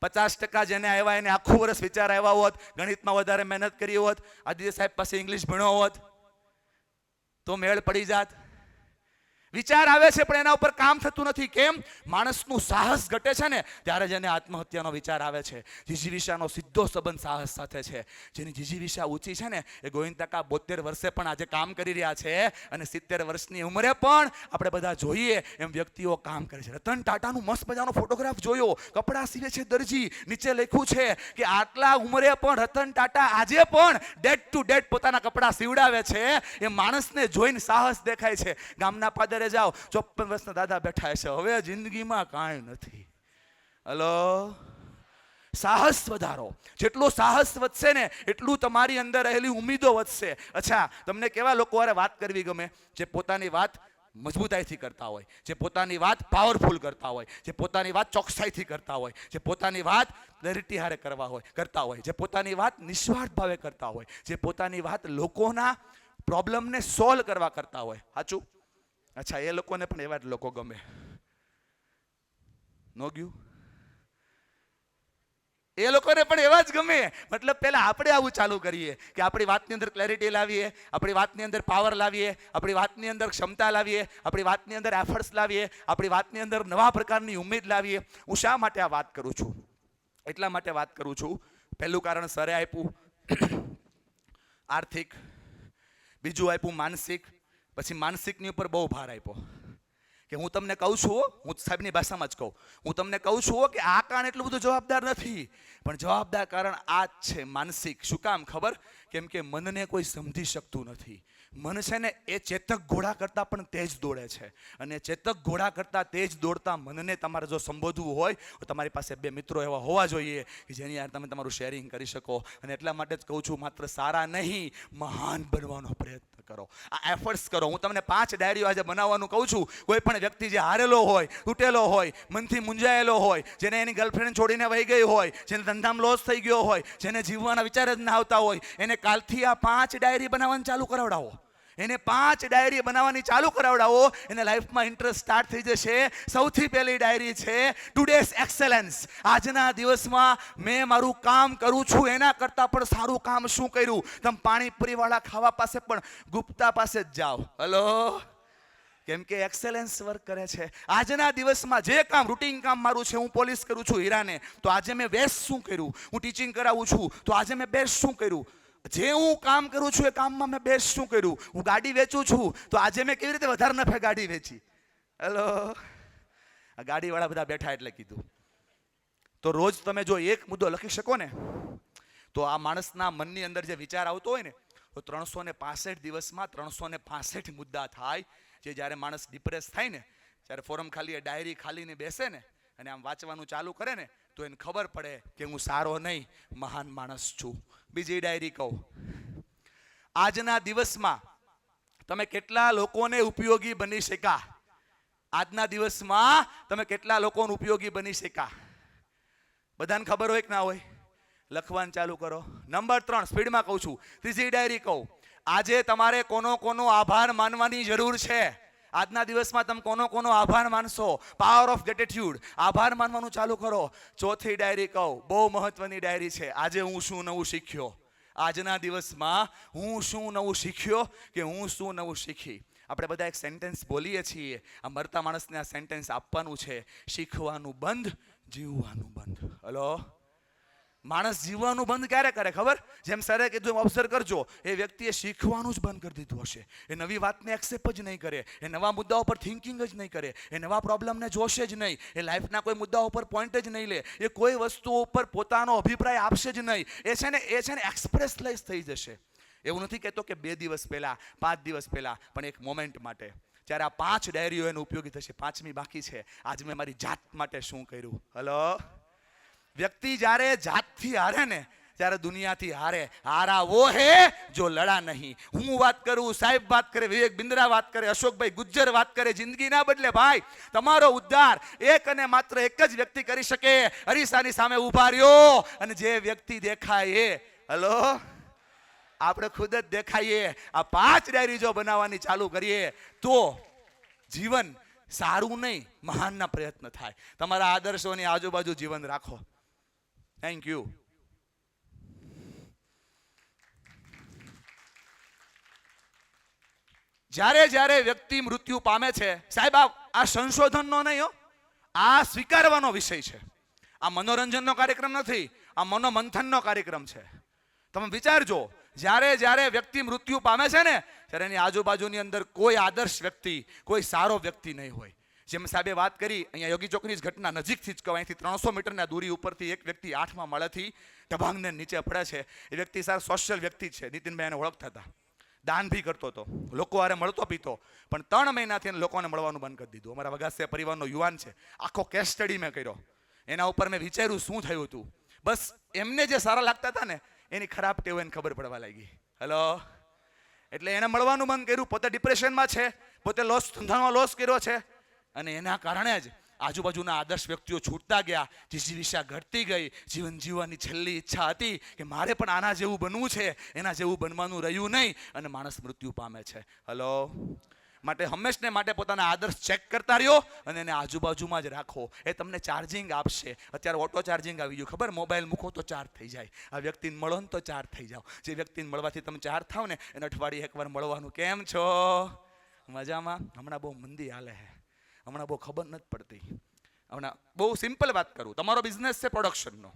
50% જેને આવ્યા એને આખું વર્ષ વિચાર આવ્યા હોત, ગણિતમાં વધારે મહેનત કરી હોત, આદિત્ય સાહેબ પાસે ઇંગ્લિશ ભણ્યો હોત તો મેળ પડી જાત. વિચાર આવે છે પણ એના ઉપર કામ થતું નથી. કેમ? માણસનું સાહસ ઘટે છે ને ત્યારે જ એને આત્મહત્યાનો વિચાર આવે છે. જીજીવિષાનો સીધો સંબંધ સાહસ સાથે છે. જેની જીજીવિષા ઊંચી છે ને એ ગોવિંદ કાકા 72 વર્ષે પણ આજે કામ કરી રહ્યા છે અને 70 વર્ષની ઉંમરે પણ આપણે બધા જોઈએ એમ વ્યક્તિઓ કામ કરે છે. રતન ટાટાનું મસ્ત મજાનો ફોટોગ્રાફ જોયો, કપડાં સીવે છે દરજી, નીચે લખ્યું છે કે આટલા ઉંમરે પણ રતન ટાટા આજે પણ ડેટ ટુ ડેટ પોતાના કપડાં સીવડાવે છે. એ માણસને જોઈને સાહસ દેખાય છે. ગામના પાદરે જાઓ, 54 વર્ષના દાદા બેઠા છે, હવે જિંદગીમાં કાંઈ નથી. હલો, સાહસ વધારો. જેટલું સાહસ વધશે ને એટલું તમારી અંદર રહેલી ઉમ્મીદો વધશે. અચ્છા, તમને કેવા લોકો હારે વાત કરવી ગમે? જે પોતાની વાત મજબૂતાઈથી કરતા હોય, જે પોતાની વાત પાવરફુલ કરતા હોય, જે પોતાની વાત ચોકસાઈથી કરતા હોય, જે પોતાની વાત ક્લેરિટી હારે કરતા હોય, જે પોતાની વાત નિસ્વાર્થ ભાવે કરતા હોય, જે પોતાની વાત લોકોના પ્રોબ્લેમને સોલ્વ કરવા કરતા હોય. સાચું? અચ્છા, એ લોકોને પણ એવા જ લોકો ગમે. નો ગયું? એ લોકોને પણ એવા જ ગમે. મતલબ પહેલા આપણે આવું ચાલુ કરીએ કે આપણી વાતની અંદર ક્લેરિટી લાવીએ, આપણી વાતની અંદર પાવર લાવીએ, આપણી વાતની અંદર ક્ષમતા લાવીએ, આપણી વાતની અંદર એફર્ટ્સ લાવીએ, આપણી વાતની અંદર નવા પ્રકારની ઉમેદ લાવીએ. હું શા માટે આ વાત કરું છું? એટલા માટે વાત કરું છું. પહેલું કારણ સરે આપ્યું આર્થિક, બીજું આપ્યું માનસિક, પછી માનસિકની ઉપર બહુ ભાર આપ્યો કે હું તમને કહું છું, હું સાહેબની ભાષામાં જ કહું, હું તમને કહું છું કે આ કારણ એટલું બધું જવાબદાર નથી, પણ જવાબદાર કારણ આ જ છે, માનસિક. શું કામ ખબર? કેમ કે મનને કોઈ સમજી શકતું નથી. મન છે ને એ ચેતક ઘોડા કરતાં પણ તેજ દોડે છે, અને ચેતક ઘોડા કરતાં તેજ દોડતા મનને તમારે જો સંબોધવું હોય તો તમારી પાસે 2 મિત્રો એવા હોવા જોઈએ કે જેની યાર તમે તમારું શેરિંગ કરી શકો. અને એટલા માટે જ કહું છું, માત્ર સારા નહીં, મહાન બનવાનો પ્રયત્ન કરો, આ એફર્ટ્સ કરો. હું તમને 5 ડાયરીઓ આજે બનાવવાનું કહું છું. કોઈ પણ વ્યક્તિ જે હારેલો હોય, તૂટેલો હોય, મનથી મૂંઝાયેલો હોય, જેને એની ગર્લફ્રેન્ડ છોડીને વહી ગઈ હોય, જેને ધંધામાં લોસ થઈ ગયો હોય, જેને જીવવાના વિચાર જ ના આવતા હોય, એને કાલથી આ 5 ડાયરી બનાવવાનું ચાલુ કરાવડાવો. એને 5 ડાયરી બનાવવાની ચાલુ કરાવડાવો, એને લાઈફમાં ઇન્ટરેસ્ટ સ્ટાર્ટ થઈ જશે. સૌથી પહેલી ડાયરી છે ટુડેઝ એક્સેલન્સ. આજના દિવસમાં મેં મારું કામ કરું છું એના કરતાં પણ સારું કામ શું કર્યું. તમે પાણીપુરીવાળા ખાવા પાસે પણ ગુપ્તા પાસે જ જાઓ. હલો, કેમ કે એક્સેલન્સ વર્ક કરે છે. આજના દિવસમાં જે કામ રૂટીન કામ મારું છે, હું પોલીસ કરું છું હીરાને, તો આજે મેં બેસ્ટ શું કર્યું. હું ટીચિંગ કરાવું છું તો આજે મેં બેસ્ટ શું કર્યું. જે હું કામ કરું છું એ કામમાં મેં બેસ્ટ શું કર્યું. હું ગાડી વેચું છું તો આજે મેં કેવી રીતે વધારે નફે ગાડી વેચી. હેલો, આ ગાડીવાળા બધા બેઠા એટલે કીધું. તો રોજ તમે જો એક મુદ્દો લખી શકો ને તો આ માણસના મનની અંદર જે વિચાર આવતો હોય ને તો 365 દિવસમાં 365 મુદ્દા થાય. જે જ્યારે માણસ ડિપ્રેસ થાય ને, જ્યારે ફોરમ ખાલી ડાયરી ખાલીને બેસે ને અને આમ વાંચવાનું ચાલુ કરે ને તો એને ખબર પડે કે હું સારો નહીં, મહાન માણસ છું. બીજી ડાયરી કહું, આજના દિવસમાં તમે કેટલા લોકોને ઉપયોગી બની શક્યા? આજના દિવસમાં તમે કેટલા લોકોને ઉપયોગી બની શક્યા? બધાને ખબર હોય કે ના હોય? લખવાનું ચાલુ કરો. નંબર 3, સ્પીડમાં કહું છું, ત્રીજી ડાયરી કહું. આજે તમારે કોનો આભાર માનવાની જરૂર છે? આજના દિવસમાં તમે કોનો આભાર માનશો? પાવર ઓફ ગ્રેટિટ્યુડ, આભાર માનવાનું ચાલુ કરો. ચોથી ડાયરી કહું, બહુ મહત્વની ડાયરી છે. આજે હું શું નવું શીખ્યો? આજના દિવસમાં હું શું નવું શીખ્યો કે હું શું નવું શીખી? આપણે બધા એક સેન્ટેન્સ બોલીએ છીએ. આ મરતા માણસને આ સેન્ટેન્સ આપવાનું છે, શીખવાનું બંધ, જીવવાનું બંધ. હલો, માણસ જીવવાનું બંધ ક્યારે કરે ખબર? જેમ સરે કીધું ઓબ્ઝર્વ કરજો, એ વ્યક્તિએ શીખવાનું જ બંધ કરી દીધું હશે. એ નવી વાતને એક્સેપ્ટ જ નહીં કરે, એ નવા મુદ્દાઓ પર થિંકિંગ જ નહીં કરે, એ નવા પ્રોબ્લેમને જોશે જ નહીં, એ લાઈફના કોઈ મુદ્દાઓ પર પોઈન્ટ જ નહીં લે, એ કોઈ વસ્તુ ઉપર પોતાનો અભિપ્રાય આપશે જ નહીં. એ છે ને એક્સપ્રેસલેસ થઈ જશે. એવું નથી કહેતો કે 2 દિવસ પહેલા, 5 દિવસ પહેલા, પણ એક મોમેન્ટ માટે. જ્યારે આ 5 ડાયરીઓ એને ઉપયોગી થશે. 5મી બાકી છે. આજે મેં મારી જાત માટે શું કર્યું? હલો, વ્યક્તિ જ્યારે જાતથી હારે ને ત્યારે દુનિયાથી હારે. હારા વો હે જો લડા નહીં. હું વાત કરું, સાહેબ વાત કરે, વિવેક બિંદ્રા વાત કરે, અશોકભાઈ ગુજ્જર વાત કરે, જિંદગી ના બદલે ભાઈ. તમારો ઉદ્ધાર એક અને માત્ર એક જ વ્યક્તિ કરી શકે. અરીસાની સામે ઉભા રહ્યો અને જે વ્યક્તિ દેખાય એ, હલો, આપણે ખુદ જ દેખાઈએ. આ 5 ડાયરી જો બનાવવાની ચાલુ કરીએ તો જીવન સારું નહીં, મહાનના પ્રયત્ન થાય. તમારા આદર્શોની આજુબાજુ જીવન રાખો. Thank you. જ્યારે વ્યક્તિ મૃત્યુ પામે છે, સાહેબ આ સંશોધનનો નહીં હો, આ સ્વીકારવાનો વિષય છે. આ મનોરંજનનો કાર્યક્રમ નથી, આ મનોમંથનનો કાર્યક્રમ છે. તમે વિચારજો, જ્યારે વ્યક્તિ મૃત્યુ પામે છે ને, ત્યારે એની આજુબાજુની અંદર કોઈ આદર્શ વ્યક્તિ, કોઈ સારો વ્યક્તિ નહીં હોય. જેમ સાહેબે વાત કરી, અહીંયા યોગી ચોકની જ ઘટના નજીકથી જ કહું, અહીંથી 300 મીટરના દૂરી ઉપરથી એક વ્યક્તિ 8મા માળેથી ટબાંગને નીચે પડે છે. એ વ્યક્તિ સાર સોશિયલ વ્યક્તિ છે. નીતિનભાઈ એને ઓળખતા હતા, દાન ભી કરતો હતો, લોકો હારે મળતો પીતો, પણ 3 મહિનાથી એને લોકોને મળવાનું બંધ કરી દીધું. અમારા વગાસિયા પરિવારનો યુવાન છે. આખો કેસ સ્ટડી મેં કર્યો. એના ઉપર મેં વિચાર્યું શું થયું હતું. બસ એમને જે સારા લાગતા હતા ને, એની ખરાબ ટેવ એને ખબર પડવા લાગી. હલો, એટલે એને મળવાનું બંધ કર્યું. પોતે ડિપ્રેશનમાં છે, પોતે ધંધામાં લોસ કર્યો છે, અને એના કારણે જ આજુબાજુના આદર્શ વ્યક્તિઓ છૂટતા ગયા, જીજીવિષા ઘટતી ગઈ. જીવન જીવવાની છેલ્લી ઈચ્છા હતી કે મારે પણ આના જેવું બનવું છે, એના જેવું બનવાનું રહ્યું નહીં, અને માણસ મૃત્યુ પામે છે. હલો, માટે હંમેશને માટે પોતાના આદર્શ ચેક કરતા રહ્યો અને એને આજુબાજુમાં જ રાખો. એ તમને ચાર્જિંગ આપશે. અત્યારે ઓટો ચાર્જિંગ આવી ગયું, ખબર? મોબાઈલ મૂકો તો ચાર્જ થઈ જાય. આ વ્યક્તિને મળો ને તો ચાર્જ થઈ જાઓ. જે વ્યક્તિને મળવાથી તમે ચાર્જ થાવ ને, એને અઠવાડિયે એકવાર મળવાનું. કેમ છો? મજામાં? હમણાં બહુ મંદી હાલે છે, હમણાં બહુ ખબર નથી પડતી. હમણાં બહુ સિમ્પલ વાત કરું, તમારો બિઝનેસ છે પ્રોડક્શનનો,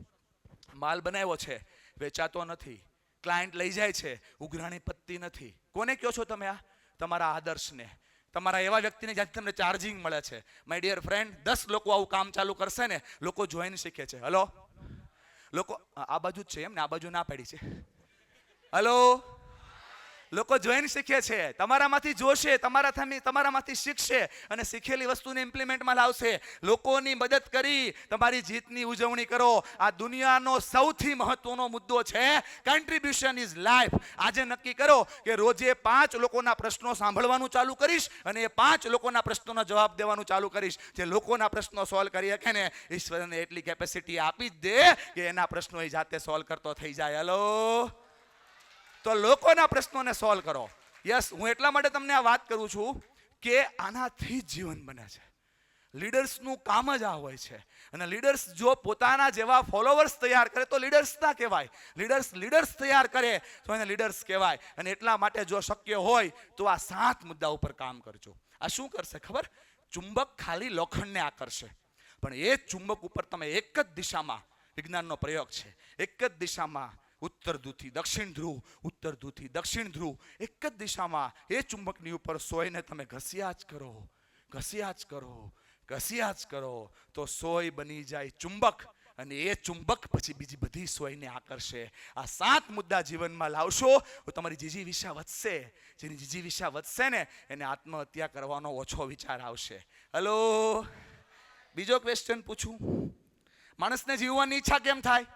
માલ બનાવ્યો છે, વેચાતો નથી, ક્લાયન્ટ લઈ જાય છે, ઉઘરાણી પત્તી નથી. કોને કહો છો તમે? આ તમારા આદર્શને, તમારા એવા વ્યક્તિને જ્યાંથી તમને ચાર્જિંગ મળે છે. માય ડિયર ફ્રેન્ડ, 10 લોકો આવું કામ ચાલુ કરશે ને, લોકો જોઈને શીખે છે. હલો, લોકો આ બાજુ જ છે એમ ને, આ બાજુ ના પાડી છે. હલો, લોકો જોઈને શીખે છે, તમારામાંથી જોશે, તમારામાંથી શીખશે અને શીખેલી વસ્તુને ઇમ્પ્લિમેન્ટમાં લાવશે. લોકોની મદદ કરી તમારી જીતની ઉજવણી કરો. આ દુનિયાનો સૌથી મહત્વનો મુદ્દો છે કન્ટ્રીબ્યુશન ઇઝ લાઈફ. આજે નક્કી કરો કે રોજે 5 લોકોના પ્રશ્નો સાંભળવાનું ચાલુ કરીશ અને એ 5 લોકોના પ્રશ્નોનો જવાબ દેવાનું ચાલુ કરીશ. જે લોકોના પ્રશ્નો સોલ્વ કરી શકે ને, ઈશ્વરને એટલી કેપેસિટી આપી જ દે કે એના પ્રશ્નો એ જાતે સોલ્વ કરતો થઈ જાય. હલો, તો લોકોના પ્રશ્નોને સોલ્વ કરો. યસ, હું એટલા માટે તમને આ વાત કરું છું કે આનાથી જ જીવન બને છે. લીડર્સનું કામ જ આ હોય છે. અને લીડર્સ જો પોતાના જેવા ફોલોવર્સ તૈયાર કરે તો લીડર્સ ના કહેવાય. લીડર્સ તૈયાર કરે તો એને લીડર્સ કહેવાય. અને એટલા માટે જો શક્ય હોય તો આ 7 મુદ્દા ઉપર કામ કરજો. આ શું કરશે ખબર? ચુંબક ખાલી લોખંડને આકર્ષે, પણ એ ચુંબક ઉપર તમે એક જ દિશામાં, વિજ્ઞાનનો પ્રયોગ છે, એક જ દિશામાં ઉત્તર ધ્રુવથી દક્ષિણ ધ્રુવ, ઉત્તર ધ્રુવથી દક્ષિણ ધ્રુવ, એક જ દિશામાં એ ચુંબકની ઉપર સોયને તમે ઘસ્યા જ કરો તો સોય બની જાય ચુંબક, અને એ ચુંબક પછી બીજી બધી સોયને આકર્ષે. આ 7 મુદ્દા જીવનમાં લાવશો તો તમારી જીજીવિષા વધશે. જેની જીજીવિષા વધશે ને, એને આત્મહત્યા કરવાનો ઓછો વિચાર આવશે. હલો, બીજો ક્વેશ્ચન પૂછું, માણસને જીવવાની ઈચ્છા કેમ થાય?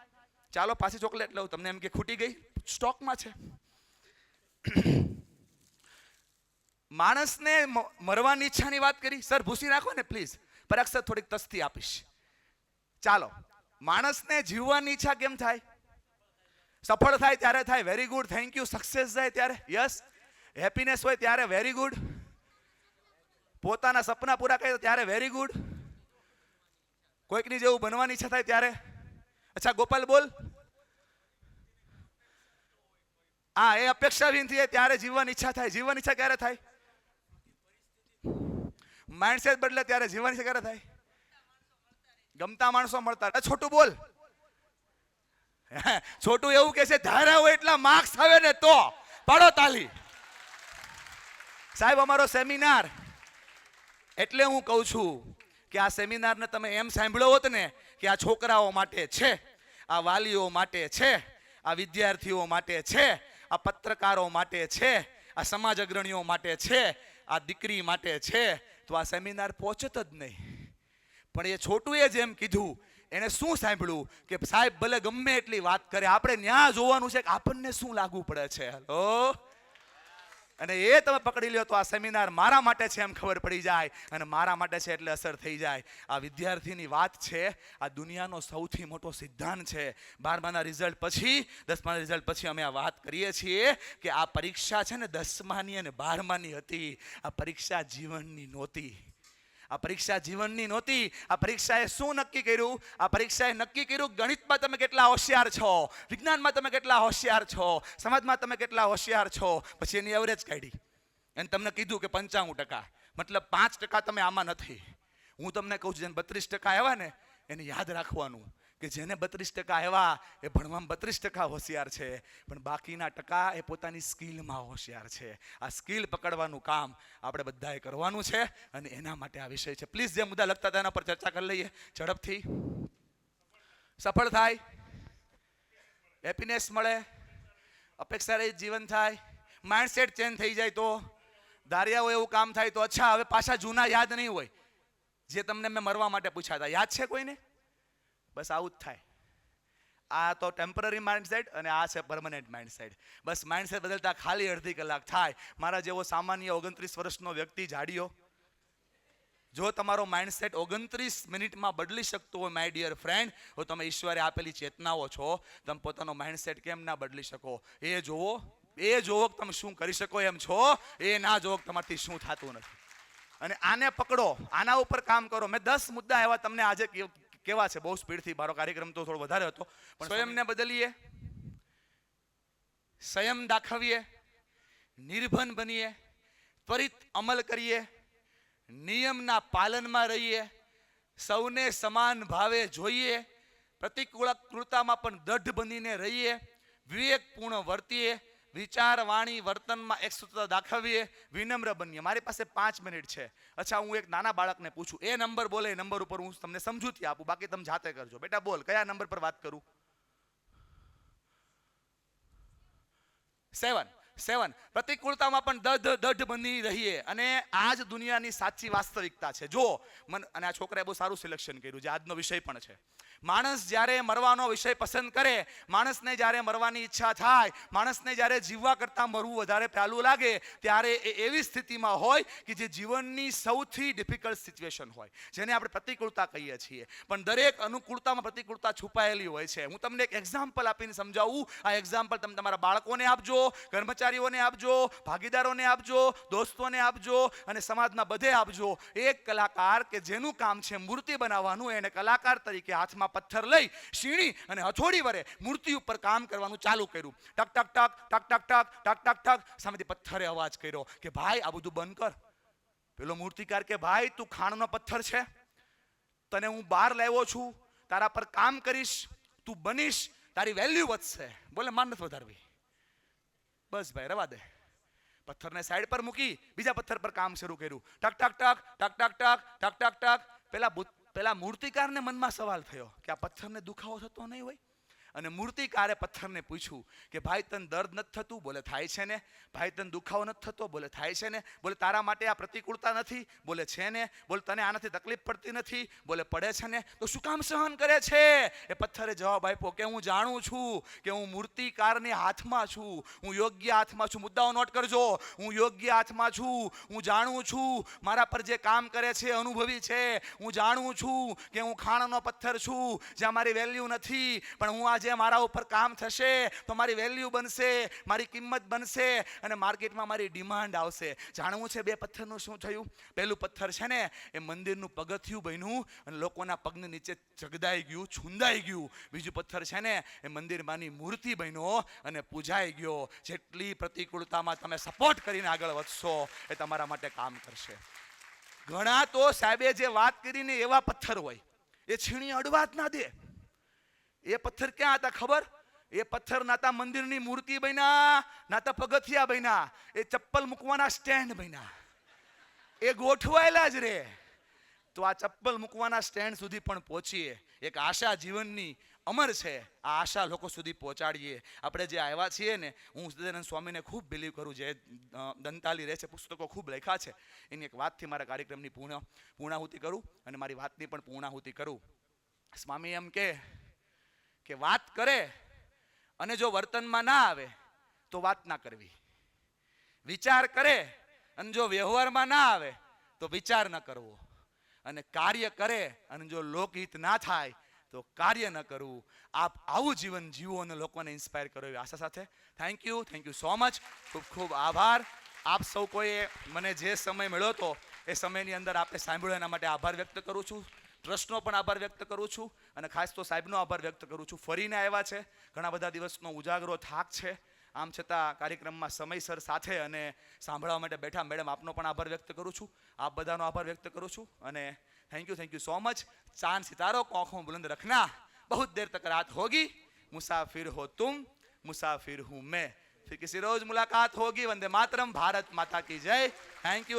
ચાલો પાછી ચોકલેટ લઉં. તમને એમ કે ખૂટી ગઈ, સ્ટોકમાં છે. માણસને મરવાની ઈચ્છાની વાત કરી. સર ભૂસી રાખો ને પ્લીઝ, પરાગ સર થોડીક તસ્તી આપીશ. ચાલો, માણસને જીવવાની ઈચ્છા કેમ થાય? સફળ થાય ત્યારે થાય, very good, thank you. Success જાય ત્યારે, યસ. હેપીનેસ હોય ત્યારે, વેરી ગુડ. પોતાના સપના પૂરા કરે ત્યારે, વેરી ગુડ. કોઈકની જેવું બનવાની ઈચ્છા થાય ત્યારે. અચ્છા ગોપાલ બોલ. હા, એ અપેક્ષાહીન થાય ત્યારે જીવવાની ઈચ્છા થાય. જીવવાની ઈચ્છા ક્યારે થાય? માઇન્ડસેટ બદલે ત્યારે જીવવાની ઈચ્છા ક્યારે થાય? ગમતા માણસો મળતા. છોટું બોલ. છોટું એવું કે છે ધારા હોય એટલા માર્ક્સ આવે ને તો પાડો તાલી. સાહેબ અમારો સેમિનાર, એટલે હું કહું છું કે આ સેમિનારને તમે એમ સાંભળ્યો હોત ને કે આ છોકરાઓ માટે છે, આ વાલીઓ માટે છે, આ વિદ્યાર્થીઓ માટે છે, આ પત્રકારો માટે છે, આ સમાજ અગ્રણીઓ માટે છે, આ દીકરી માટે છે, તો આ સેમિનાર પહોંચત જ નહીં. પણ એ છોટુએ જેમ કીધું, એને શું સાંભળ્યું કે સાહેબ ભલે ગમે એટલી વાત કરે, આપણે ન્યા જોવાનું છે કે આપણને શું લાગુ પડે છે. હલો, અને એ તમે પકડી લ્યો તો આ સેમિનાર મારા માટે છે એમ ખબર પડી જાય, અને મારા માટે છે એટલે અસર થઈ જાય. આ વિદ્યાર્થીની વાત છે, આ દુનિયાનો સૌથી મોટો સિદ્ધાંત છે. 12માના રિઝલ્ટ પછી, 10માના રિઝલ્ટ પછી અમે આ વાત કરીએ છીએ કે આ પરીક્ષા છે ને 10માની અને 12માની હતી. આ પરીક્ષા જીવનની નહોતી. આ પરીક્ષા જીવનની નહોતી. આ પરીક્ષાએ શું નક્કી કર્યું? આ પરીક્ષાએ નક્કી કર્યું ગણિતમાં તમે કેટલા હોશિયાર છો, વિજ્ઞાનમાં તમે કેટલા હોશિયાર છો, સમાજમાં તમે કેટલા હોશિયાર છો. પછી એની એવરેજ કાઢી અને તમને કીધું કે 95%, મતલબ 5% તમે આમાં નથી. હું તમને કહું છું જેને 32% આવ્યા ને એને યાદ રાખવાનું કે જેને 32% આવ્યા એ ભણવામાં 32% હોશિયાર છે, પણ બાકીના ટકા એ પોતાની સ્કિલમાં હોશિયાર છે. આ સ્કિલ પકડવાનું કામ આપણે બધાએ કરવાનું છે, અને એના માટે આ વિષય છે. પ્લીઝ જે મુદ્દા લગતા હતા એના પર ચર્ચા કરી લઈએ ઝડપથી. સફળ થાય, હેપીનેસ મળે, અપેક્ષા રહિત જીવન થાય, માઇન્ડસેટ ચેન્જ થઈ જાય તો, ધાર્યા હોય એવું કામ થાય તો. અચ્છા, હવે પાછા જૂના યાદ નહીં હોય જે તમને મેં મરવા માટે પૂછ્યા હતા. યાદ છે કોઈને? બસ આવું જ થાય. આ તો ટેમ્પરરી માઇન્ડસેટ અને આ છે પરમનન્ટ માઇન્ડસેટ. બસ માઇન્ડસેટ બદલતા ખાલી અડધી કલાક થાય. મારા જેવો સામાન્ય 29 વર્ષનો વ્યક્તિ જાડિયો, જો તમારો માઇન્ડસેટ 29 મિનિટમાં બદલી શકતો હોય માય ડિયર ફ્રેન્ડ, તો તમે ઈશ્વરે આપેલી ચેતનાઓ છો, તમે પોતાનો માઇન્ડસેટ કેમ ના બદલી શકો? એ જોવો, એ જોવો કે તમે શું કરી શકો એમ છો, એ ના જોવો કે તમારાથી શું થતું નથી. અને આને પકડો, આના ઉપર કામ કરો. મેં 10 મુદ્દા એવા તમને આજે કેવા છે, બહુ સ્પીડથી, મારો કાર્યક્રમ તો થોડો વધારે હતો, પણ સ્વયંને બદલીએ, સંયમ દાખવીએ, નિર્ભન બનીએ, ત્વરિત અમલ કરીએ, નિયમના પાલનમાં રહીએ, સૌને સમાન ભાવે જોઈએ, પ્રતિકૂળતામાં પણ દઢ બનીને રહીએ, વિવેકપૂર્ણ વર્તીએ, વિચાર વાણી વર્તનમાં એકસૂત્રતા દાખવીએ, વિનમ્ર બનીએ. મારી પાસે 5 મિનિટ છે. અચ્છા, હું એક નાના બાળકને પૂછું, એ નંબર બોલે, એ નંબર ઉપર હું તમને સમજૂતી આપું, બાકી તમે જાતે કરજો. બેટા બોલ, કયા નંબર પર વાત કરું? 7. પ્રતિકૂળતામાં પણ દઢ બની રહીએ, અને આ જ દુનિયાની સાચી વાસ્તવિકતા છે. જો અને આ છોકરાએ બહુ સારું સિલેક્શન કર્યું, જે આજનો વિષય પણ છે. માણસ જ્યારે મરવાનો વિષય પસંદ કરે, માણસને જ્યારે મરવાની ઈચ્છા થાય, માણસને જ્યારે જીવવા કરતાં મરવું વધારે પહેલું લાગે, ત્યારે એ એવી સ્થિતિમાં હોય કે જે જીવનની સૌથી ડિફિકલ્ટ સિચ્યુએશન હોય, જેને આપણે પ્રતિકૂળતા કહીએ છીએ. પણ દરેક અનુકૂળતામાં પ્રતિકૂળતા છુપાયેલી હોય છે. હું તમને એક એક્ઝામ્પલ આપીને સમજાવું. આ એક્ઝામ્પલ તમે તમારા બાળકોને આપજો, કર્મચારીઓને આપજો, ભાગીદારોને આપજો, દોસ્તોને આપજો, અને સમાજના બધે આપજો. એક કલાકાર કે જેનું કામ છે મૂર્તિ બનાવવાનું, એને કલાકાર તરીકે હાથમાં પથ્થર લઈ, શીણી અને હથોડી વડે મૂર્તિ ઉપર કામ કરવાનું ચાલુ કર્યું. ટક ટક ટક ટક ટક ટક ટક ટક ટક. સામેથી પથ્થરે અવાજ કર્યો કે ભાઈ આ બધું બંધ કર. પેલો મૂર્તિકાર કે ભાઈ તું ખાણનો પથ્થર છે, તને હું બહાર લાવ્યો છું, તારા પર કામ કરીશ, તું બનીશ, તારી વેલ્યુ વધશે. બોલે માન નથી વધારવી. બસ ભાઈ રવા દે. પથ્થરને સાઈડ પર મૂકી બીજા પથ્થર પર કામ શરૂ કર્યું. ટક ટક ટક ટક ટક ટક ટક ટક ટક. પેલા મૂર્તિકારને મનમાં સવાલ થયો કે આ પથ્થરને દુખાવો થતો નહીં હોય? અને મૂર્તિકારે પથ્થરને પૂછ્યું કે ભાઈ તને દર્દ નથી થતું? બોલે થાય છે ને. ભાઈ તને દુખાવો નથી થતો? બોલે થાય છે ને. બોલે તારા માટે આ પ્રતિકૂળતા નથી? બોલે છે ને. બોલે તને આનાથી તકલીફ પડતી નથી? બોલે પડે છે ને. તો શું કામ સહન કરે છે? એ પથ્થરે જવાબ આપ્યો કે હું જાણું છું કે હું મૂર્તિકારની હાથમાં છું, હું યોગ્ય હાથમાં છું. મુદ્દાઓ નોટ કરજો. હું યોગ્ય હાથમાં છું. હું જાણું છું મારા પર જે કામ કરે છે અનુભવી છે. હું જાણું છું કે હું ખાણનો પથ્થર છું જ્યાં મારી વેલ્યુ નથી, પણ હું આજે મારા ઉપર કામ થશે તો મારી વેલ્યુ બનશે, મારી કિંમત બનશે અને માર્કેટમાં મારી ડિમાન્ડ આવશે. જાણવું છે બે પથ્થરનું શું થયું? પહેલું પથ્થર છે ને એ મંદિરનું પગથિયું બન્યું અને લોકોના પગની નીચે જગદાઈ ગયું, છુંદાઈ ગયું. બીજું પથ્થર છે ને એ મંદિરમાંની મૂર્તિ બન્યો અને પૂજાઈ ગયો. જેટલી પ્રતિકૂળતામાં તમે સપોર્ટ કરીને આગળ વધશો એ તમારા માટે કામ કરશે. ઘણા તો સાહેબે જે વાત કરીને એવા પથ્થર હોય એ છીણી અડવા જ ના દે. એ પથ્થર ક્યાં હતા ખબર? એ પથ્થર નાતા મંદિરની મૂર્તિ બન્યા, નાતા પગથિયા બન્યા, એ ચપ્પલ મૂકવાના સ્ટેન્ડ બન્યા. એ ગોઠવાયેલા જ રે. તો આ ચપ્પલ મૂકવાના સ્ટેન્ડ સુધી પણ પહોંચીએ. એક આશા જીવનની અમર છે. આ આશા લોકો સુધી પહોંચાડીએ. આપણે જે આવ્યા છીએ ને, હું સદાનંદ સ્વામીને ખૂબ બિલીવ કરું, જે દંતાલી રહે છે, પુસ્તકો ખૂબ લખ્યા છે. એની એક વાતથી મારા કાર્યક્રમની પૂર્ણાહુતિ કરું અને મારી વાતની પણ પૂર્ણાહુતિ કરું. સ્વામી એમ કે વાત કરે અને જો વર્તનમાં ના આવે તો વાત ના કરવી. વિચાર કરે અને જો વ્યવહારમાં ના આવે તો વિચાર ન કરવો. અને કાર્ય કરે અને જો લોકહિત ના થાય તો કાર્ય ન કરવું. આપ આવું જીવન જીવો અને લોકોને ઇન્સ્પાયર કરો એવી આશા સાથે થેન્ક યુ સો મચ. ખૂબ ખૂબ આભાર. આપ સૌ કોઈએ મને જે સમય મળ્યો હતો એ સમયની અંદર આપણે સાંભળ્યો એના માટે આભાર વ્યક્ત કરું છું. ટ્રસ્ટનો પણ આભાર વ્યક્ત કરું છું અને ખાસ તો સાહેબનો આભાર વ્યક્ત કરું છું. ફરીને આવ્યા છે, ઘણા બધા દિવસનો ઉજાગરો થાક છે, આમ છતાં કાર્યક્રમમાં સમયસર સાથે અને સાંભળવા માટે બેઠા. મેડમ આપનો પણ આભાર વ્યક્ત કરું છું, આપ બધાનો આભાર વ્યક્ત કરું છું અને થેન્ક યુ સો મચ. ચાંદ સિતારો को आंखों बुलंद रखना, बहुत देर तक रात होगी, मुसाफिर हो तुम, मुसाफिर हूं मैं, फिर किसी रोज मुलाकात होगी. वंदे मातरम, भारत माता की जय. Thank you.